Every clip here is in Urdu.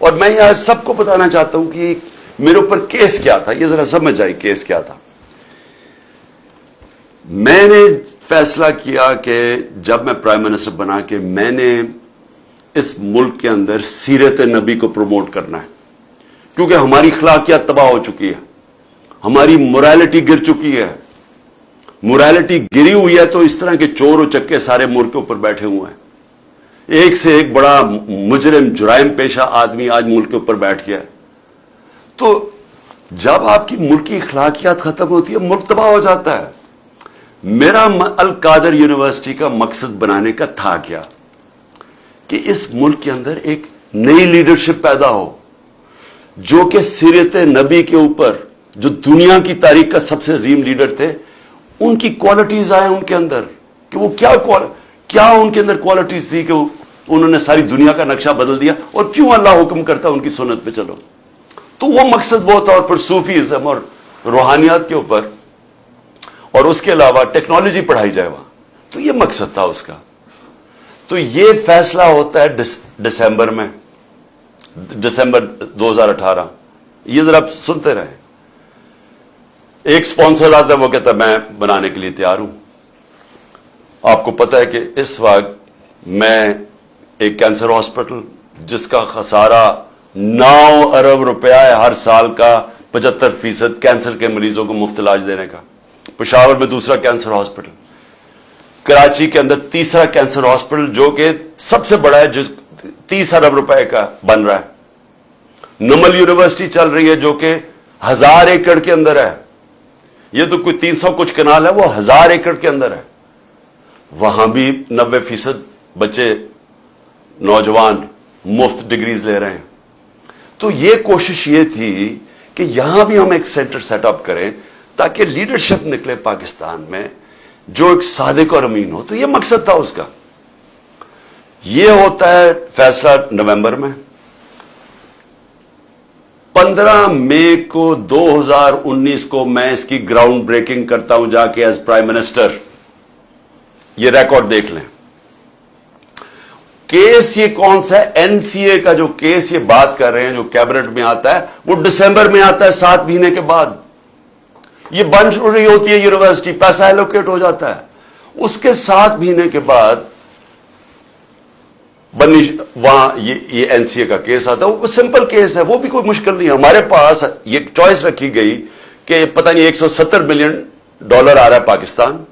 اور میں یہاں سب کو بتانا چاہتا ہوں کہ میرے اوپر کیس کیا تھا، یہ ذرا سمجھ آئی کیس کیا تھا۔ میں نے فیصلہ کیا کہ جب میں پرائم منسٹر بنا کہ میں نے اس ملک کے اندر سیرت نبی کو پروموٹ کرنا ہے، کیونکہ ہماری اخلاقیات تباہ ہو چکی ہے، ہماری مورالٹی گر چکی ہے۔ مورالٹی گری ہوئی ہے تو اس طرح کے چور و چکے سارے ملک کے اوپر بیٹھے ہوئے ہیں، ایک سے ایک بڑا مجرم جرائم پیشہ آدمی آج ملک کے اوپر بیٹھ گیا ہے۔ تو جب آپ کی ملک کی اخلاقیات ختم ہوتی ہے ملک تباہ ہو جاتا ہے۔ میرا القادر یونیورسٹی کا مقصد بنانے کا تھا کیا کہ اس ملک کے اندر ایک نئی لیڈرشپ پیدا ہو جو کہ سیرت نبی کے اوپر، جو دنیا کی تاریخ کا سب سے عظیم لیڈر تھے، ان کی کوالٹیز آئیں ان کے اندر، کہ وہ کیا ان کے اندر کوالٹیز تھی کہ انہوں نے ساری دنیا کا نقشہ بدل دیا، اور کیوں اللہ حکم کرتا ان کی سنت پہ چلو۔ تو وہ مقصد وہ تھا، اور پھر صوفیزم اور روحانیات کے اوپر، اور اس کے علاوہ ٹیکنالوجی پڑھائی جائے وہاں، تو یہ مقصد تھا اس کا۔ تو یہ فیصلہ ہوتا ہے دسمبر میں، دسمبر 2018۔ یہ ذرا آپ سنتے رہیں۔ ایک سپانسر آتا ہے، وہ کہتا ہے میں بنانے کے لیے تیار ہوں۔ آپ کو پتا ہے کہ اس وقت میں ایک کینسر ہاسپٹل جس کا خسارہ 9 ارب روپیہ ہے ہر سال کا، 75% کینسر کے مریضوں کو مفت علاج دینے کا، پشاور میں دوسرا کینسر ہاسپٹل، کراچی کے اندر تیسرا کینسر ہاسپٹل جو کہ سب سے بڑا ہے، جو 30 ارب روپے کا بن رہا ہے۔ نمل یونیورسٹی چل رہی ہے جو کہ 1000 ایکڑ کے اندر ہے، یہ تو کوئی 300 کچھ کنال ہے، وہ 1000 ایکڑ کے اندر ہے۔ وہاں بھی 90% بچے نوجوان مفت ڈگریز لے رہے ہیں۔ تو یہ کوشش یہ تھی کہ یہاں بھی ہم ایک سینٹر سیٹ اپ کریں تاکہ لیڈرشپ نکلے پاکستان میں جو ایک صادق اور امین ہو۔ تو یہ مقصد تھا اس کا۔ یہ ہوتا ہے فیصلہ نومبر میں۔ 15 مئی کو 2019 کو میں اس کی گراؤنڈ بریکنگ کرتا ہوں جا کے ایز پرائم منسٹر۔ یہ ریکارڈ دیکھ لیں۔ کیس یہ کون سا ہے؟ این سی اے کا جو کیس یہ بات کر رہے ہیں جو کیبنٹ میں آتا ہے وہ دسمبر میں آتا ہے، 7 مہینے کے بعد۔ یہ بن رہی ہوتی ہے یونیورسٹی، پیسہ ایلوکیٹ ہو جاتا ہے، اس کے 7 مہینے کے بعد وہاں یہ این سی اے کا کیس آتا ہے۔ وہ سمپل کیس ہے، وہ بھی کوئی مشکل نہیں ہے۔ ہمارے پاس یہ چوائس رکھی گئی کہ پتہ نہیں $170 ملین آ رہا ہے پاکستان،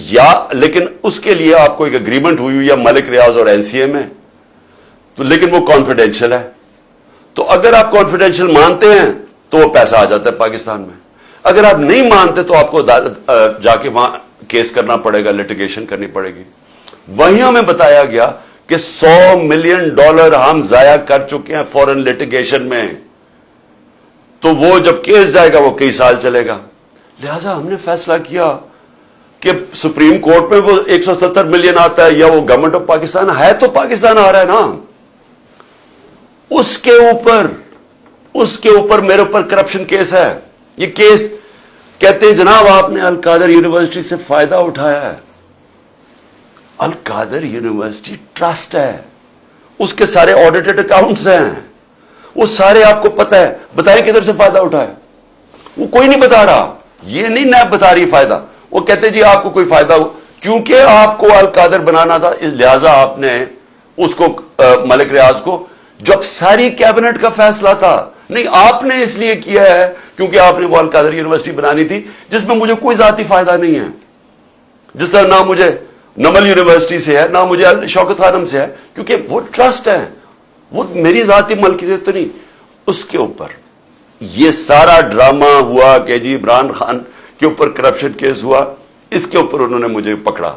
یا لیکن اس کے لیے آپ کو ایک اگریمنٹ ہوئی یا ملک ریاض اور این سی اے میں، تو لیکن وہ کانفیڈینشیل ہے۔ تو اگر آپ کانفیڈینشیل مانتے ہیں تو وہ پیسہ آ جاتا ہے پاکستان میں، اگر آپ نہیں مانتے تو آپ کو جا کے وہاں کیس کرنا پڑے گا، لٹیگیشن کرنی پڑے گی۔ وہیں ہمیں بتایا گیا کہ $100 ملین ہم ضائع کر چکے ہیں فورن لٹیگیشن میں، تو وہ جب کیس جائے گا وہ کئی سال چلے گا۔ لہذا ہم نے فیصلہ کیا کہ سپریم کورٹ میں وہ 170 ملین آتا ہے یا وہ گورنمنٹ آف پاکستان ہے، تو پاکستان آ رہا ہے نا، اس کے اوپر میرے اوپر کرپشن کیس ہے۔ یہ کیس کہتے ہیں جناب آپ نے القادر یونیورسٹی سے فائدہ اٹھایا ہے۔ القادر یونیورسٹی ٹرسٹ ہے، اس کے سارے آڈیٹڈ اکاؤنٹس ہیں، وہ سارے آپ کو پتہ ہے۔ بتائیں کدھر سے فائدہ اٹھایا؟ وہ کوئی نہیں بتا رہا، یہ نہیں نیب بتا رہی فائدہ۔ وہ کہتے جی آپ کو کوئی فائدہ ہو، کیونکہ آپ کو القادر بنانا تھا لہذا آپ نے اس کو ملک ریاض کو، جب ساری کیبنٹ کا فیصلہ تھا، نہیں آپ نے اس لیے کیا ہے کیونکہ آپ نے وہ القادر یونیورسٹی بنانی تھی جس میں مجھے کوئی ذاتی فائدہ نہیں ہے، جس طرح نہ مجھے نمل یونیورسٹی سے ہے نہ مجھے شوکت خانم سے ہے، کیونکہ وہ ٹرسٹ ہے، وہ میری ذاتی ملکیت تو نہیں۔ اس کے اوپر یہ سارا ڈرامہ ہوا کہ جی عمران خان کے اوپر کرپشن کیس ہوا، اس کے اوپر انہوں نے مجھے پکڑا۔